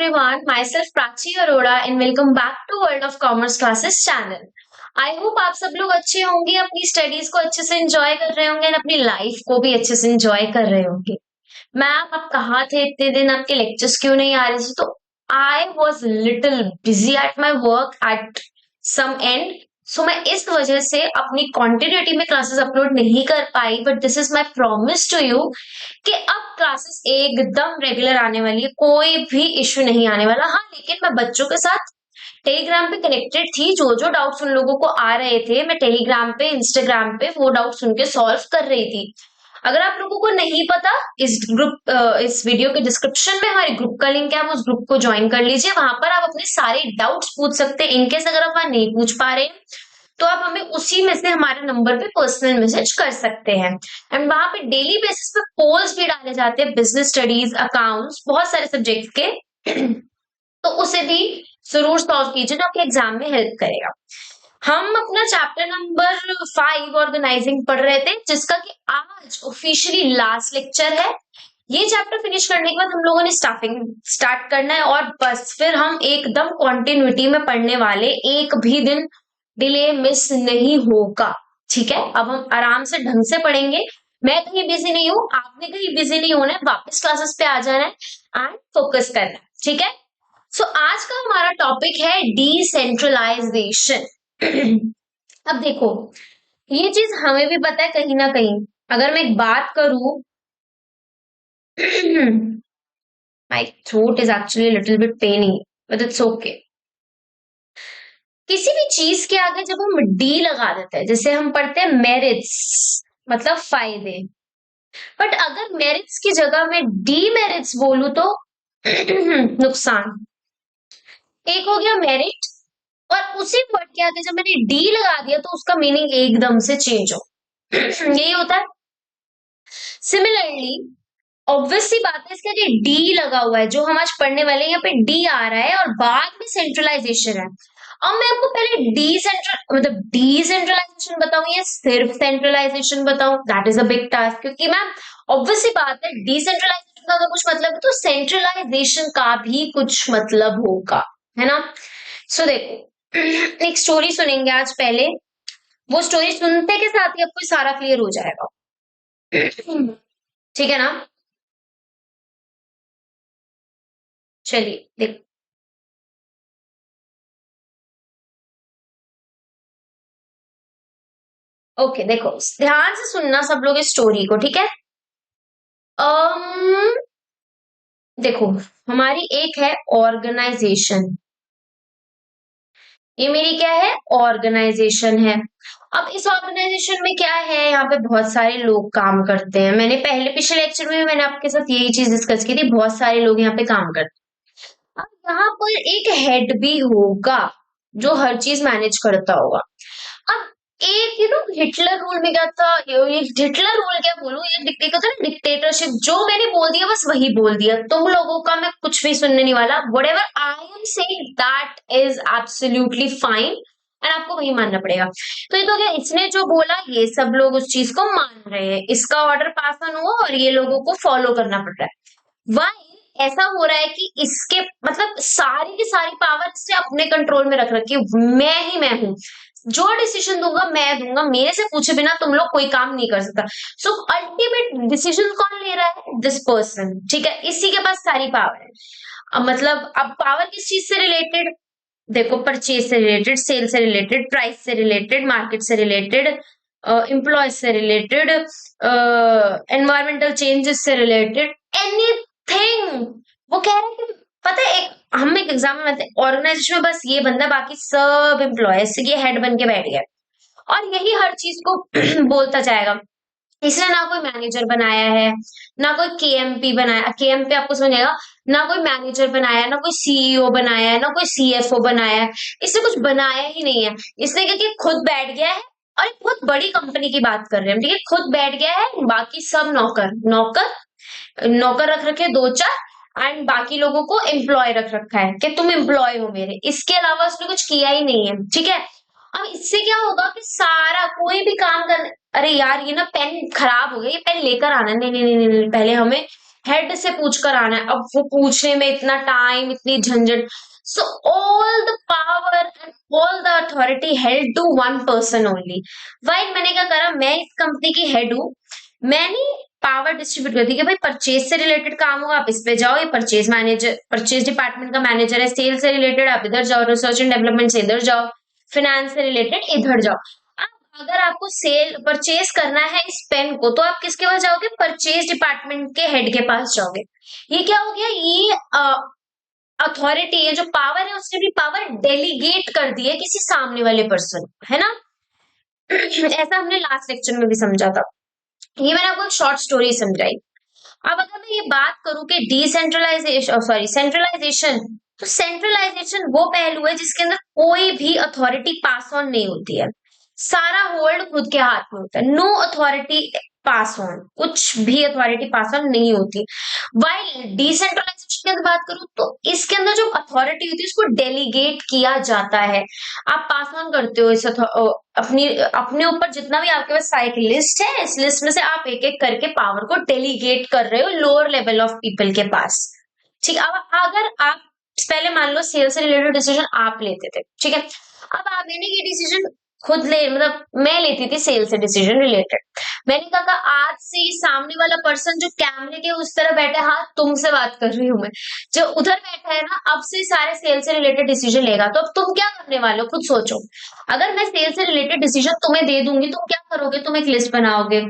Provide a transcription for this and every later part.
everyone, myself Prachi Arora and welcome back to World of Commerce Classes channel. I hope आप सब लोग अच्छे होंगे, अपनी स्टडीज को अच्छे से एंजॉय कर रहे होंगे और अपनी लाइफ को भी अच्छे से एंजॉय कर रहे होंगे। मैम आप कहाँ थे इतने दिन, आपके लेक्चर्स क्यों नहीं आ रहे थे? तो I was little busy at my work at some end, so मैं इस वजह से अपनी कॉन्टिन्यूटी में क्लासेस अपलोड नहीं कर पाई। But this is my promise to you कि अब क्लासेस एकदम रेगुलर आने वाली है, कोई भी इश्यू नहीं आने वाला। हाँ, लेकिन मैं बच्चों के साथ टेलीग्राम पे कनेक्टेड थी, जो जो डाउट्स उन लोगों को आ रहे थे मैं टेलीग्राम पे इंस्टाग्राम पे वो डाउट्स उनके सॉल्व कर रही थी। अगर आप लोगों को नहीं पता, इस वीडियो के डिस्क्रिप्शन में हमारे ग्रुप का लिंक है, आप उस ग्रुप को ज्वाइन कर लीजिए। वहां पर आप अपने सारे डाउट्स पूछ सकते हैं। इनकेस अगर आप वहां नहीं पूछ पा रहे तो आप हमें उसी में से हमारे नंबर पे पर्सनल मैसेज कर सकते हैं। एंड वहां पे डेली बेसिस पे पोल्स भी डाले जाते हैं, बिजनेस स्टडीज, अकाउंट्स, बहुत सारे सब्जेक्ट के तो उसे भी जरूर सॉल्व कीजिए, जो आपके एग्जाम में हेल्प करेगा। हम अपना चैप्टर नंबर 5 ऑर्गेनाइजिंग पढ़ रहे थे, जिसका कि आज ऑफिशियली लास्ट लेक्चर है। ये चैप्टर फिनिश करने के बाद हम लोगों ने स्टाफिंग स्टार्ट करना है और बस फिर हम एकदम कॉन्टिन्यूटी में पढ़ने वाले, एक भी दिन डिले मिस नहीं होगा। ठीक है, अब हम आराम से ढंग से पढ़ेंगे। मैं कहीं बिजी नहीं हूं, आपने कहीं बिजी नहीं होना है, वापस क्लासेस पे आ जाना है एंड फोकस करना है। ठीक है, सो आज का हमारा टॉपिक है डिसेंट्रलाइजेशन। अब देखो, ये चीज हमें भी पता है कहीं ना कहीं। अगर मैं एक बात करूं, my throat is actually little bit paining but it's okay. किसी भी चीज के आगे जब हम डी लगा देते हैं, जैसे हम पढ़ते हैं मेरिट्स मतलब फायदे, बट अगर मेरिट्स की जगह में डीमेरिट्स बोलूं तो नुकसान। एक हो गया मेरिट, और उसी वर्ड के आगे जब मैंने डी लगा दिया तो उसका मीनिंग एकदम से चेंज हो यही होता है। सिमिलरली ऑब्वियस सी बात है, इसके आगे डी लगा हुआ है, जो हम आज पढ़ने वाले हैं, यहाँ पे डी आ रहा है और बाद में सेंट्रलाइजेशन है। अब मैं आपको पहले डिसेंट्रलाइजेशन बताऊं या सिर्फ सेंट्रलाइजेशन बताऊं, that is a big task. क्योंकि मैम ऑब्वियस सी बात है, डिसेंट्रलाइजेशन का अगर कुछ मतलब है तो सेंट्रलाइजेशन का भी कुछ मतलब होगा, है ना। सो देखो, एक स्टोरी सुनेंगे आज। पहले वो स्टोरी सुनते के साथ ही आपको सारा क्लियर हो जाएगा। ठीक है ना, चलिए देख। ओके देखो, ध्यान से सुनना सब लोग इस स्टोरी को, ठीक है। अम देखो, हमारी एक है ऑर्गेनाइजेशन, ये मेरी क्या है, ऑर्गेनाइजेशन है। अब इस ऑर्गेनाइजेशन में क्या है, यहाँ पे बहुत सारे लोग काम करते हैं। मैंने पहले पिछले लेक्चर में मैंने आपके साथ यही चीज डिस्कस की थी, बहुत सारे लोग यहाँ पे काम करते हैं। अब यहाँ पर एक हेड भी होगा जो हर चीज मैनेज करता होगा। अब एक हिटलर रूल में क्या था, ये हिटलर रूल क्या बोलूं, ये डिक्टेटरशिप, जो मैंने बोल दिया बस वही बोल दिया, तुम लोगों का मैं कुछ भी सुनने नहीं वाला। Whatever I am saying that is absolutely fine and आपको वही मानना पड़ेगा। तो ये तो क्या, इसने जो बोला ये सब लोग उस चीज को मान रहे हैं, इसका ऑर्डर पास ऑन हुआ और ये लोगों को फॉलो करना पड़ रहा है। वाई ऐसा हो रहा है कि इसके मतलब सारी की सारी पावर इसने अपने कंट्रोल में रख रखी है। मैं ही मैं हूं, जो डिसीजन दूंगा मैं दूंगा, मेरे से पूछे बिना तुम लोग कोई काम नहीं कर सकता। सो अल्टीमेट डिसीजन कौन ले रहा है, दिस पर्सन। ठीक है, इसी के पास सारी पावर है। अब मतलब अब पावर किस चीज से रिलेटेड, देखो, परचेज से रिलेटेड, सेल से रिलेटेड, प्राइस से रिलेटेड, मार्केट से रिलेटेड, एम्प्लॉय से रिलेटेड, एनवायरमेंटल चेंजेस से रिलेटेड, एनीथिंग। वो कह रहे हैं कि पता है, एक हम एक एग्जाम्पल लेते हैं, ऑर्गेनाइजेशन में बस ये बंदा, बाकी सब एम्प्लॉयज, ये हेड बन के बैठ गया और यही हर चीज को बोलता जाएगा। इसने ना कोई मैनेजर बनाया है, ना कोई केएमपी बनाया, केएमपी आपको समझ आएगा, ना कोई मैनेजर बनाया, ना कोई सीईओ बनाया है, ना कोई सीएफओ बनाया है। इसने कुछ बनाया ही नहीं है। इसने क्या किया, खुद बैठ गया है और एक बहुत बड़ी कंपनी की बात कर रहे हैं, ठीक है, खुद बैठ गया है, बाकी सब नौकर नौकर नौकर रख रखे दो चार एंड बाकी लोगों को एम्प्लॉय रख रखा है कि तुम एम्प्लॉय हो मेरे। इसके अलावा उसने कुछ किया ही नहीं है, ठीक है। अब इससे क्या होगा कि सारा कोई भी काम कर, अरे यार ये ना पेन खराब हो गया, ये पेन लेकर आना, नहीं नहीं नहीं नहीं, पहले हमें हेड से पूछ कर आना है, अब वो पूछने में इतना टाइम, इतनी झंझट। So all the power and all the authority held to one person only. While मैंने क्या करा, मैं इस कंपनी की हेड हूँ, मैंने पावर डिस्ट्रीब्यूट कर दी कि भाई परचेज से रिलेटेड काम होगा आप इस पे जाओ, ये परचेज मैनेजर, परचेज डिपार्टमेंट का मैनेजर है, सेल से रिलेटेड आप इधर जाओ, रिसर्च एंड डेवलपमेंट से इधर जाओ, फाइनेंस से रिलेटेड इधर जाओ। अब अगर आपको सेल परचेज करना है इस पेन को, तो आप किसके पास जाओगे, परचेज डिपार्टमेंट के हेड के पास जाओगे। ये क्या हो गया, ये अथॉरिटी है, जो पावर है उसने भी पावर डेलीगेट कर दी है किसी सामने वाले पर्सन, है ना। ऐसा हमने लास्ट लेक्चर में भी समझा था। ये मैंने आपको एक शॉर्ट स्टोरी समझाई। अब अगर मैं ये बात करूं कि डिसेंट्रलाइजेशन, सॉरी सेंट्रलाइजेशन, तो सेंट्रलाइजेशन वो पहलू है जिसके अंदर कोई भी अथॉरिटी पास ऑन नहीं होती है, सारा होल्ड खुद के हाथ में होता है। नो अथॉरिटी पास ऑन, कुछ भी अथॉरिटी पास ऑन नहीं होती। वाइल डिसेंट्रलाइजेशन की अगर बात करूं तो इसके अंदर जो अथॉरिटी होती है उसको डेलीगेट किया जाता है। आप पास ऑन करते हो इस अपनी अपने ऊपर जितना भी आपके पास साइक लिस्ट है, इस लिस्ट में से आप एक एक करके पावर को डेलीगेट कर रहे हो लोअर लेवल ऑफ पीपल के पास। ठीक, अब अगर आप पहले मान लो सेल से रिलेटेड डिसीजन आप लेते थे, ठीक है, अब आप मैंने ये डिसीजन खुद ले, मतलब मैं लेती थी सेल से डिसीजन रिलेटेड। मैंने कहा आज से ही सामने वाला पर्सन जो कैमरे के उस तरह बैठा है, हाँ तुमसे बात कर रही हूँ मैं, जो उधर बैठा है ना, अब से सारे सेल से रिलेटेड डिसीजन लेगा। तो अब तुम क्या करने वाले हो खुद सोचो। अगर मैं सेल से रिलेटेड डिसीजन तुम्हें दे दूंगी, तुम क्या करोगे, तुम एक लिस्ट बनाओगे,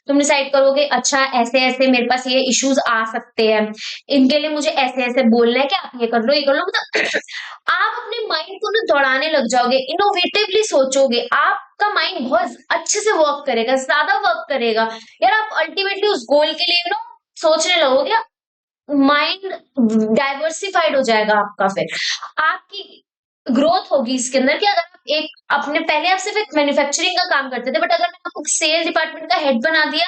तुम डिसाइड करोगे अच्छा ऐसे ऐसे मेरे पास ये इश्यूज आ सकते हैं, इनके लिए मुझे ऐसे ऐसे बोलना है कि आप ये कर लो, ये कर लो, मतलब आप अपने माइंड को ना दौड़ाने लग जाओगे, इनोवेटिवली सोचोगे, आपका माइंड बहुत अच्छे से वर्क करेगा, ज्यादा वर्क करेगा यार। आप अल्टीमेटली उस गोल के लिए ना सोचने लगोगे, माइंड डाइवर्सिफाइड हो जाएगा आपका, फिर आपकी ग्रोथ होगी इसके अंदर। कि अगर आप एक अपने पहले आप सिर्फ एक मैन्युफैक्चरिंग का काम करते थे, बट अगर मैंने आपको सेल डिपार्टमेंट का हेड बना दिया,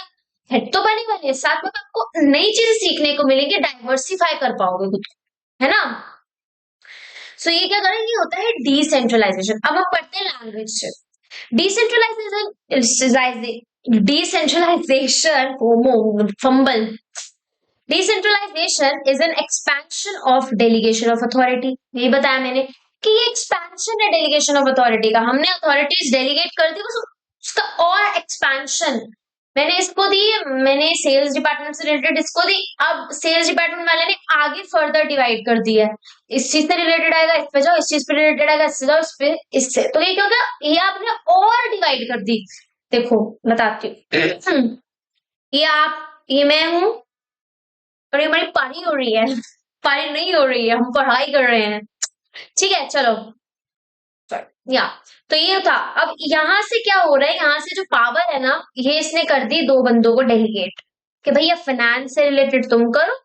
हेड तो बने वाले, साथ में आपको नई चीजें सीखने को मिलेंगी, डाइवर्सिफाई कर पाओगे खुद को, है ना। सो ये क्या करें, ये होता है डिसेंट्रलाइजेशन। अब हम पढ़ते हैं लैंग्वेज से। Decentralization fumble. Decentralization is an expansion of delegation of authority. यही बताया मैंने कि ये एक्सपेंशन है डेलीगेशन ऑफ अथॉरिटी का। हमने अथॉरिटीज डेलीगेट कर दी, बस उसका और एक्सपेंशन। मैंने इसको दी, मैंने सेल्स डिपार्टमेंट से रिलेटेड इसको दी, अब सेल्स डिपार्टमेंट वाले ने आगे फर्दर डिवाइड कर दिया है, इस चीज से रिलेटेड आएगा इस पे जाओ, इस चीज पे रिलेटेड आएगा इससे जाओ, इस पे इससे। तो ये क्या होगा, ये आपने और डिवाइड कर दी। देखो बताती हूँ। ये आप, ये मैं हूं, और ये हमारी पारी हो रही है, पारी नहीं हो रही है, हम पढ़ाई कर रहे हैं, ठीक है चलो। या तो ये था। अब यहां से क्या हो रहा है, यहाँ से जो पावर है ना, ये इसने कर दी दो बंदों को डेलीगेट, कि भैया फाइनेंस से रिलेटेड तुम करो,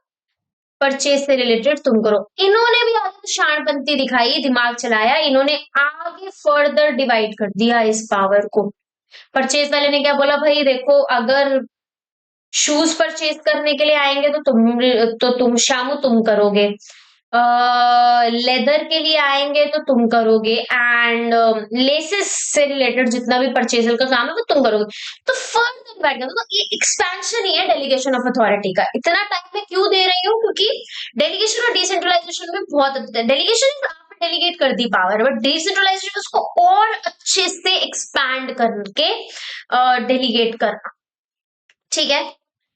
परचेज से रिलेटेड तुम करो। इन्होंने भी आगे शाणपंती दिखाई, दिमाग चलाया, इन्होंने आगे फर्दर डिवाइड कर दिया इस पावर को। परचेज वाले ने क्या बोला, भाई देखो अगर शूज परचेज करने के लिए आएंगे तो तुम शामू तुम करोगे, लेदर के लिए आएंगे तो तुम करोगे, एंड लेसेस से रिलेटेड जितना भी परचेजल का काम है वो तुम करोगे। तो फर्दर बैठ गया, तो ये एक्सपेंशन ही है डेलीगेशन ऑफ अथॉरिटी का। इतना टाइम मैं क्यों दे रही हूँ, क्योंकि डेलीगेशन और डिसेंट्रलाइजेशन में बहुत अंतर है। डेलीगेशन आप डेलीगेट कर दी पावर, बट डिसेंट्रलाइजेशन उसको और अच्छे से एक्सपैंड करके डेलीगेट करना, ठीक है।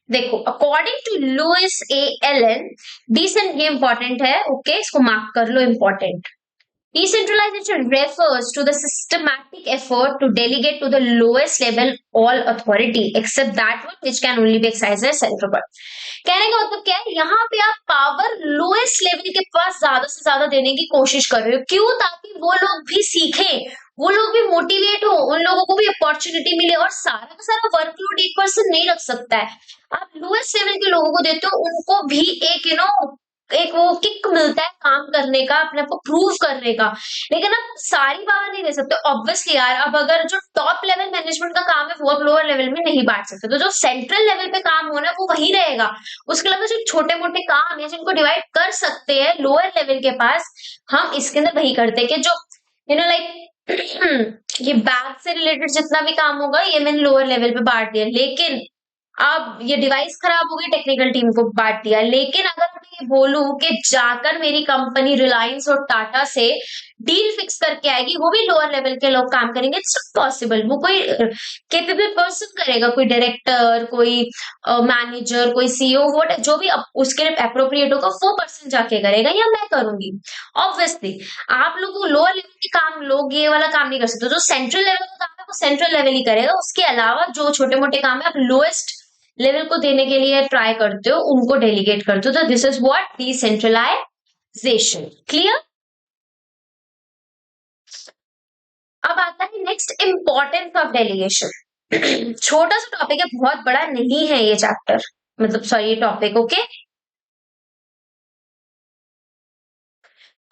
देखो according to Louis A Allen, decent, ये इंपॉर्टेंट है, ओके इसको मार्क कर लो, important. Decentralization refers to the systematic effort to delegate to the lowest level all authority except that one which can only be exercised at central power. कहने का मतलब क्या है, यहाँ पे आप पावर लोएस्ट लेवल के पास ज्यादा से ज्यादा देने की कोशिश कर रहे हो। क्यों, ताकि वो लोग भी सीखें, वो लोग भी मोटिवेट हो, उन लोगों को भी अपॉर्चुनिटी मिले। और सारा का सारा वर्कलोड एक पर्सन नहीं रख सकता है, आप लोएस्ट लेवल के लोगों को देते हो, उनको भी एक एक वो किक मिलता है काम करने का, अपने को प्रूव करने का। लेकिन आप सारी पावर नहीं दे सकते ऑब्वियसली यार। अब अगर जो टॉप लेवल मैनेजमेंट का काम है वो आप लोअर लेवल में नहीं बांट सकते, तो जो सेंट्रल लेवल पे काम होना है वो वही रहेगा। उसके अलावा जो छोटे मोटे काम है जिनको डिवाइड कर सकते हैं लोअर लेवल के पास, हम इसके अंदर वही करते हैं कि जो लाइक ये बैग से रिलेटेड जितना भी काम होगा ये मैंने लोअर लेवल पे बांट दिया। लेकिन अब ये डिवाइस खराब हो गई, टेक्निकल टीम को बांट दिया। लेकिन अगर मैं ये बोलूं कि जाकर मेरी कंपनी रिलायंस और टाटा से डील फिक्स करके आएगी, वो भी लोअर लेवल के लोग काम करेंगे, इट्स नॉट पॉसिबल। वो कोई केपेबल पर्सन करेगा, कोई डायरेक्टर, कोई मैनेजर, कोई सीईओ, वो जो भी उसके लिए अप्रोप्रिएट होगा वो पर्सन जाके करेगा, या मैं करूंगी। ऑब्वियसली आप लोग लोअर लेवल के काम, लोग ये वाला काम नहीं कर सकते। जो सेंट्रल लेवल का काम है वो सेंट्रल लेवल ही करेगा, उसके अलावा जो छोटे मोटे काम है आप लोएस्ट लेवल को देने के लिए ट्राई करते हो, उनको डेलीगेट करते हो। तो this is what decentralization. Clear? अब आता है नेक्स्ट इंपॉर्टेंस ऑफ डेलीगेशन। छोटा सा टॉपिक है, बहुत बड़ा नहीं है ये चैप्टर, मतलब सॉरी ये टॉपिक। ओके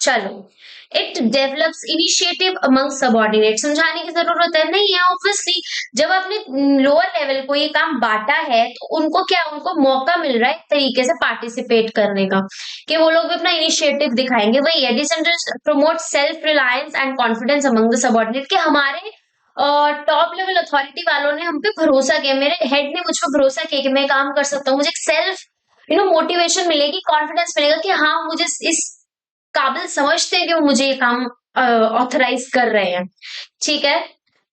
चलो, it develops initiative among subordinate. समझाने की जरूरत है नहीं है, ऑब्वियसली जब आपने लोअर लेवल को ये काम बांटा है तो उनको क्या, उनको मौका मिल रहा है एक तरीके से पार्टिसिपेट करने का, कि वो लोग भी अपना इनिशिएटिव दिखाएंगे। वही है decentralization promote self reliance and confidence among the subordinate, कि हमारे टॉप लेवल अथॉरिटी वालों ने हम पे भरोसा किया, मेरे हेड ने मुझ पर भरोसा किया कि मैं काम कर सकता हूँ। मुझे एक सेल्फ मोटिवेशन मिलेगी, कॉन्फिडेंस मिलेगा कि हाँ मुझे इस काबिल समझते हैं कि वो मुझे ये काम ऑथराइज कर रहे हैं। ठीक है,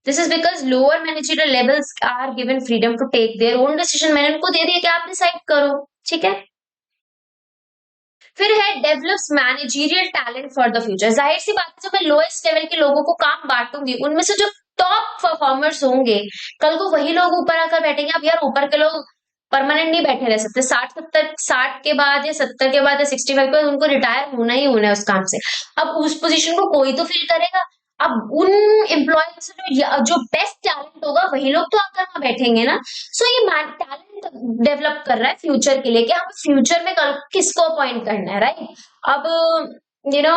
this is because lower managerial levels are given freedom to take their own decision. मैंने उनको दे दिया कि आप डिसाइड करो। ठीक है, फिर है develops managerial talent for the future. जाहिर सी बात है, जब मैं लोएस्ट लेवल के लोगों को काम बांटूंगी, उनमें से जो टॉप परफॉर्मर्स होंगे, कल को वही लोग ऊपर आकर बैठेंगे। अब यार ऊपर के लोग परमानेंट नहीं बैठे रह सकते, 60 के बाद या 70 के बाद या 65 के बाद उनको रिटायर होना ही होना है उस काम से। अब उस पोजीशन को कोई तो फिल करेगा। अब उन एम्प्लॉय से जो बेस्ट टैलेंट होगा वही लोग तो आकर वहां बैठेंगे ना। सो ये टैलेंट डेवलप कर रहा है फ्यूचर के लिए, कि हम फ्यूचर में कल किसको अपॉइंट करना है, राइट? अब यू नो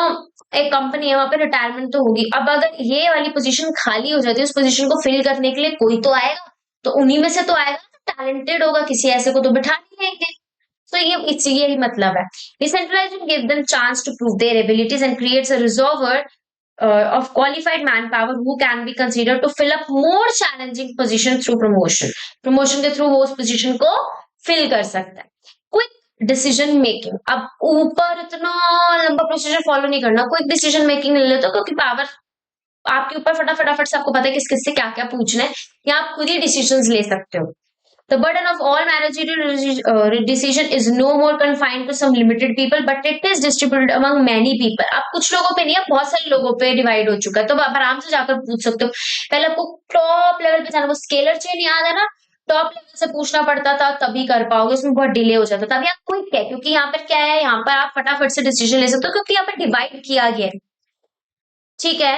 एक कंपनी है, वहां पे रिटायरमेंट तो होगी। अब अगर ये वाली पोजीशन खाली हो जाती है, उस पोजीशन को फिल करने के लिए कोई तो आएगा, तो उन्हीं में से तो आएगा, टैलेंटेड होगा, किसी ऐसे को तो बिठा नहीं लेंगे। तो ये यही मतलब है। Decentralization give them chance to prove their abilities and creates a reservoir of qualified manpower who can be considered to fill up more challenging position through promotion. Promotion के थ्रू वो उस पोजीशन को फिल कर सकता है। Quick decision making, अब ऊपर इतना लंबा प्रोसीजर फॉलो नहीं करना, क्विक डिसीजन मेकिंग ले लेते हो, क्योंकि पावर आपके ऊपर फटाफट से आपको पता है किस किस से क्या क्या पूछना है, या आप खुद ही डिसीजन ले सकते हो। The burden of all managerial decision is no more confined to some limited people, but it is distributed among many people. अब कुछ लोगों पे नहीं है, बहुत सारे लोगों पे डिवाइड हो चुका है। तो आप आराम से जाकर पूछ सकते हो। पहले आपको टॉप लेवल पे जाना, वो स्केलर चेन याद है ना, टॉप लेवल से पूछना पड़ता था, तभी कर पाओगे, उसमें बहुत डिले हो जाता था। अभी आप क्विक है, क्योंकि यहाँ पर क्या है, यहाँ पर आप फटाफट से डिसीजन ले सकते हो, क्योंकि यहाँ पर डिवाइड किया गया है। ठीक है,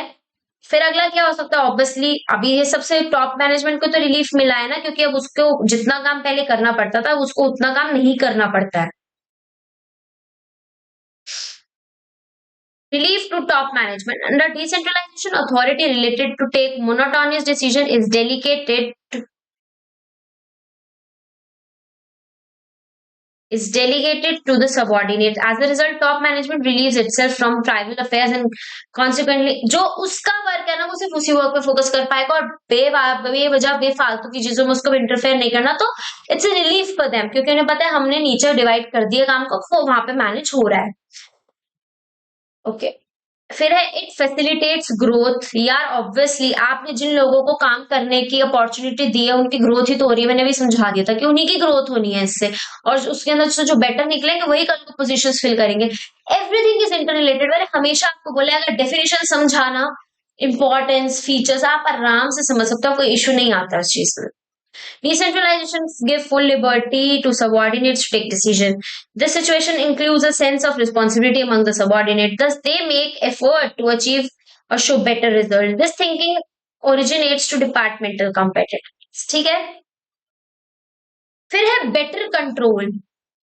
फिर अगला क्या हो सकता है? ऑब्वियसली अभी ये सबसे टॉप मैनेजमेंट को तो रिलीफ मिला है ना, क्योंकि अब उसको जितना काम पहले करना पड़ता था उसको उतना काम नहीं करना पड़ता है। Relief to top management. Under decentralization, authority related to take monotonous decision is delegated to the subordinates. As a result, top management relieves itself from tribal affairs and consequently जो उसका वर्क है ना, वो सिर्फ उसी वर्क पे focus कर पाएगा, और बेवजह बेफालतू की चीजों में उसको इंटरफेयर नहीं करना। तो it's a relief for them, क्योंकि उन्हें पता है हमने नीचे डिवाइड कर दिया काम को, वो वहां पे मैनेज हो रहा है। ओके, फिर है इट फैसिलिटेट्स ग्रोथ। यार ऑब्वियसली आपने जिन लोगों को काम करने की अपॉर्चुनिटी दी है उनकी ग्रोथ ही तो हो रही है। मैंने भी समझा दिया था कि उन्हीं की ग्रोथ होनी है इससे, और उसके अंदर से जो बेटर निकलेंगे वही कल को पोजीशंस फिल करेंगे। Everything is inter related. मैंने हमेशा आपको बोला, अगर डेफिनेशन समझाना, इंपॉर्टेंस, फीचर्स आप आराम से समझ सकते हो, कोई इश्यू नहीं आता इस चीज में। Decentralization give full liberty to subordinates to take decision. This situation includes a sense of responsibility among the subordinate. Thus, they make effort to achieve or show better results. This thinking originates to departmental competitiveness. ठीक है, फिर है better control.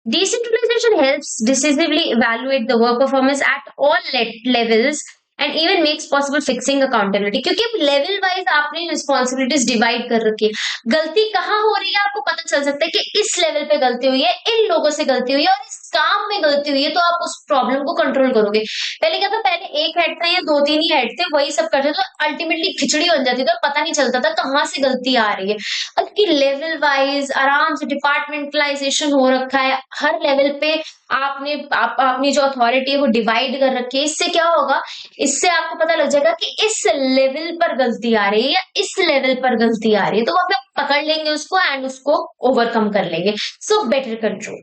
Decentralization helps decisively evaluate the work performance at all levels and even makes possible fixing accountability, क्योंकि अब level wise आपने responsibilities divide कर रखी है। गलती कहाँ हो रही है आपको पता चल सकता है कि इस लेवल पे गलती हुई है, इन लोगों से गलती हुई है, और इस काम में गलती हुई है तो आप उस प्रॉब्लम को कंट्रोल करोगे। पहले क्या था, पहले एक हेड था या दो तीन ही हेड थे, वही सब करते तो अल्टीमेटली खिचड़ी बन जाती थी और पता नहीं चलता था कहाँ से गलती आ रही है। अब की लेवल वाइज आराम से डिपार्टमेंटलाइजेशन हो रखा है, हर लेवल पे आपने जो अथॉरिटी है वो डिवाइड कर रखी है। इससे क्या होगा, इससे आपको पता लग जाएगा कि इस लेवल पर गलती आ रही है या इस लेवल पर गलती आ रही है, तो वहां पे पकड़ लेंगे उसको एंड उसको ओवरकम कर लेंगे। So better control.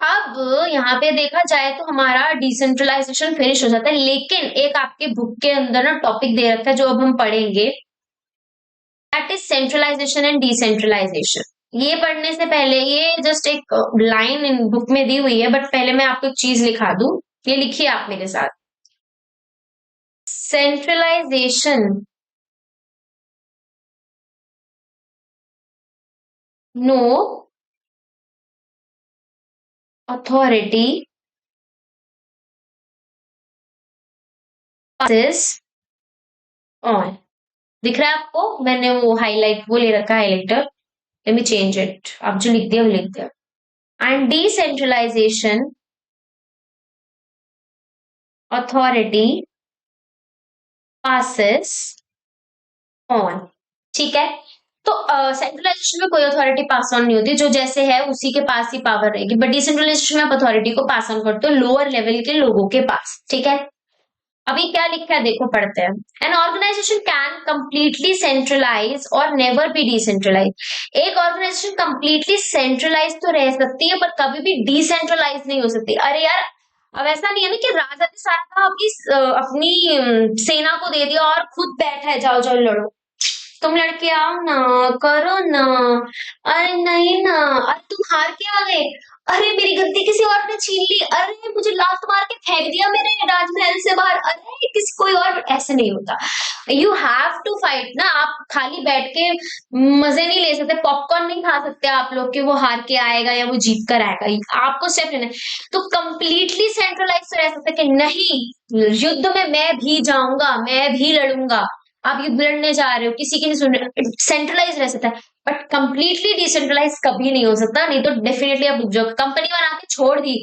अब यहाँ पे देखा जाए तो हमारा डिसेंट्रलाइजेशन फिनिश हो जाता है, लेकिन एक आपके बुक के अंदर ना टॉपिक दे रखा है जो अब हम पढ़ेंगे, that is centralization and decentralization. ये पढ़ने से पहले, ये जस्ट एक लाइन इन बुक में दी हुई है, बट पहले मैं आपको एक चीज लिखा दूं। ये लिखिए आप मेरे साथ, centralization no authority passes on। दिख रहा है आपको, मैंने वो हाईलाइट वो ले रखा है highlighter, let me change it, आप जो लिख दिया वो लिख दिया। And decentralization authority passes on। ठीक है, तो सेंट्रलाइजेशन में कोई अथॉरिटी पास ऑन नहीं होती, जो जैसे है उसी के पास ही पावर रहेगी, बट डिसेंट्रलाइजेशन में आप अथॉरिटी को पास ऑन करते हो लोअर लेवल के लोगों के पास। ठीक है, अभी क्या लिखा है देखो, पढ़ते हैं। An organization can completely centralize और नेवर बी डिसेंट्रलाइज। एक ऑर्गेनाइजेशन कंप्लीटली सेंट्रलाइज तो रह सकती है पर कभी भी डिसेंट्रलाइज नहीं हो सकती। अरे यार, अब ऐसा नहीं है ना कि राजा ने सारा अपनी सेना को दे दिया और खुद बैठा है, जाओ जाओ लड़ो, तुम लड़के आओ ना, करो ना, अरे नहीं ना, अरे तुम हार के आ गए, अरे मेरी गद्दी किसी और ने छीन ली, अरे मुझे लात मार के फेंक दिया मेरे राजमहल से बाहर, अरे किसी कोई और। ऐसे नहीं होता, यू हैव टू फाइट ना। आप खाली बैठ के मजे नहीं ले सकते, पॉपकॉर्न नहीं खा सकते आप लोग कि वो हार के आएगा या वो जीत कर आएगा, आपको स्टेप लेना है। तो कंप्लीटली सेंट्रलाइज तो रह सकते कि नहीं, युद्ध में मैं भी जाऊंगा, मैं भी लड़ूंगा, आप युद्ध लड़ने जा रहे हो, किसी की नहीं सुन रहे, सेंट्रलाइज रह सकता है, बट कंप्लीटली डिसेंट्रलाइज कभी नहीं हो सकता। नहीं तो डेफिनेटली आप रुक जाओ, कंपनी बना के छोड़ दी,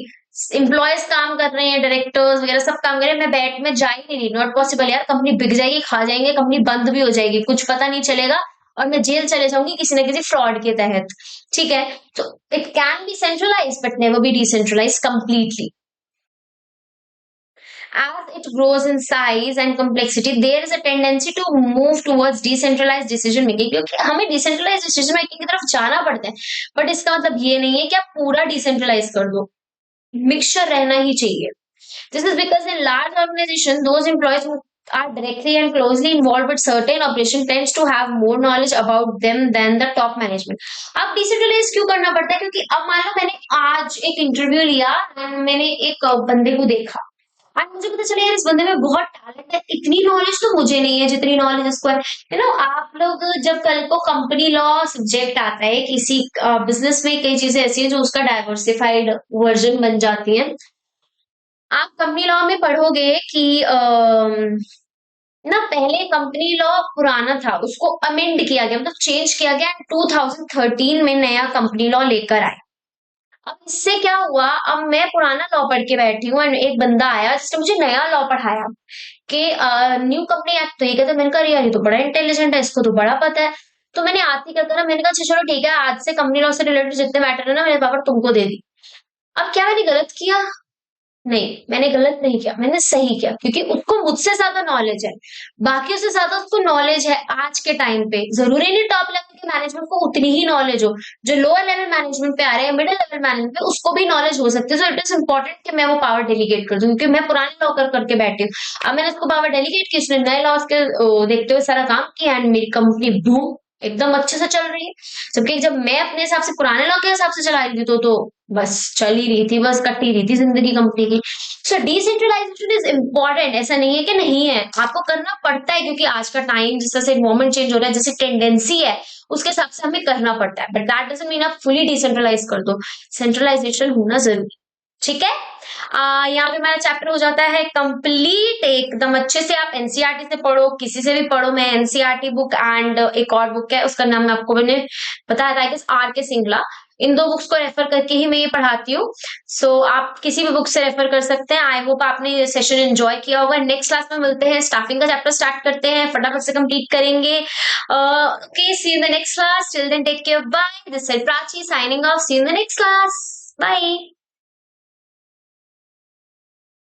एम्प्लॉयज काम कर रहे हैं, डायरेक्टर्स वगैरह सब काम कर रहे हैं, मैं बैठ में जा ही नहीं रही, नॉट पॉसिबल यार। कंपनी बिक जाएगी, खा जाएंगे, कंपनी बंद भी हो जाएगी, कुछ पता नहीं चलेगा और मैं जेल चले जाऊंगी किसी न किसी फ्रॉड के तहत। ठीक है, तो it can be centralize but never be decentralize completely. As it grows in size and complexity, there is a tendency to move towards decentralized decision making, क्योंकि हमें decentralized decision making की तरफ जाना पड़ता है, बट इसका मतलब ये नहीं है कि आप पूरा डिसेंट्रलाइज कर दो, मिक्सचर रहना ही चाहिए। This is because in large organization, those employees who are directly and closely involved with certain operation tends to have more knowledge about them than the top management। अब डिसेंट्रलाइज क्यों करना पड़ता है, क्योंकि अब मान लो मैंने आज एक इंटरव्यू लिया, मैंने एक बंदे को देखा, आज मुझे पता चला यार इस बंदे में बहुत टैलेंट है, इतनी नॉलेज तो मुझे नहीं है जितनी नॉलेज इसको है। आप लोग जब कल को कंपनी लॉ सब्जेक्ट आता है किसी बिजनेस में, कई चीजें ऐसी हैं जो उसका डाइवर्सिफाइड वर्जन बन जाती हैं। आप कंपनी लॉ में पढ़ोगे कि ना पहले कंपनी लॉ पुराना था, उसको अमेंड किया गया, मतलब चेंज किया गया, 2013 में नया कंपनी लॉ लेकर आए। अब इससे क्या हुआ, अब मैं पुराना लॉ पढ़ के बैठी हूँ, एक बंदा आया जिसने मुझे नया लॉ पढ़ाया कि न्यू कंपनी एक्ट तो ये कहते, मैंने कहा यार ये तो बड़ा इंटेलिजेंट है, इसको तो बड़ा पता है। तो मैंने आती क्या करा, मैंने कहा अच्छा चलो ठीक है, आज से कंपनी लॉ से रिलेटेड जितने मैटर है ना, मेरे पापा तुमको दे दी। अब क्या मैंने गलत किया? नहीं, मैंने गलत नहीं किया, मैंने सही किया, क्योंकि उसको मुझसे ज्यादा नॉलेज है, बाकियों से ज्यादा उसको नॉलेज है आज के टाइम पे। जरूरी नहीं टॉप लेवल के मैनेजमेंट को उतनी ही नॉलेज हो, जो लोअर लेवल मैनेजमेंट पे आ रहे हैं, मिडिल लेवल मैनेजमेंट पे, उसको भी नॉलेज हो सकती है। सो इट इज इंपॉर्टेंट कि मैं वो पावर डेलीगेट कर दूं, क्योंकि मैं पुराने लॉ कर करके बैठी हूँ, अब मैंने उसको पावर डेलीगेट की, उसने नए लॉज के देखते हुए सारा काम किया, एंड मेरी कंपनी बूम एकदम अच्छे से चल रही है। जबकि जब मैं अपने हिसाब से पुराने लॉ के हिसाब से चला रही थी तो बस चल ही रही थी, बस कट ही रही थी जिंदगी कंपनी की। सो डिसेंट्रलाइजेशन इज इम्पोर्टेंट, ऐसा नहीं है कि नहीं है, आपको करना पड़ता है, क्योंकि आज का टाइम जिस तरह से एनवायरमेंट चेंज हो रहा है, जैसे टेंडेंसी है उसके हिसाब से हमें करना पड़ता है, बट दैट डजंट मीन आप फुली डिसेंट्रलाइज कर दो, सेंट्रलाइजेशन होना जरूरी। ठीक है, यहाँ पे हमारा चैप्टर हो जाता है कंप्लीट एकदम अच्छे से। आप एनसीईआरटी से पढ़ो, किसी से भी पढ़ो, मैं एनसीईआरटी बुक एंड एक और बुक है उसका नाम मैं आपको मैंने बताया था, आर के सिंगला, इन 2 बुक्स को रेफर करके ही मैं ये पढ़ाती हूँ। सो आप किसी भी बुक से रेफर कर सकते हैं। आई होप आपने ये सेशन एंजॉय किया होगा। नेक्स्ट क्लास में मिलते हैं, स्टाफिंग का चैप्टर स्टार्ट करते हैं, फटाफट से कंप्लीट करेंगे। Okay, see you in the next class. Till then take care, bye. This is Prachi signing off. See you in the next class, bye.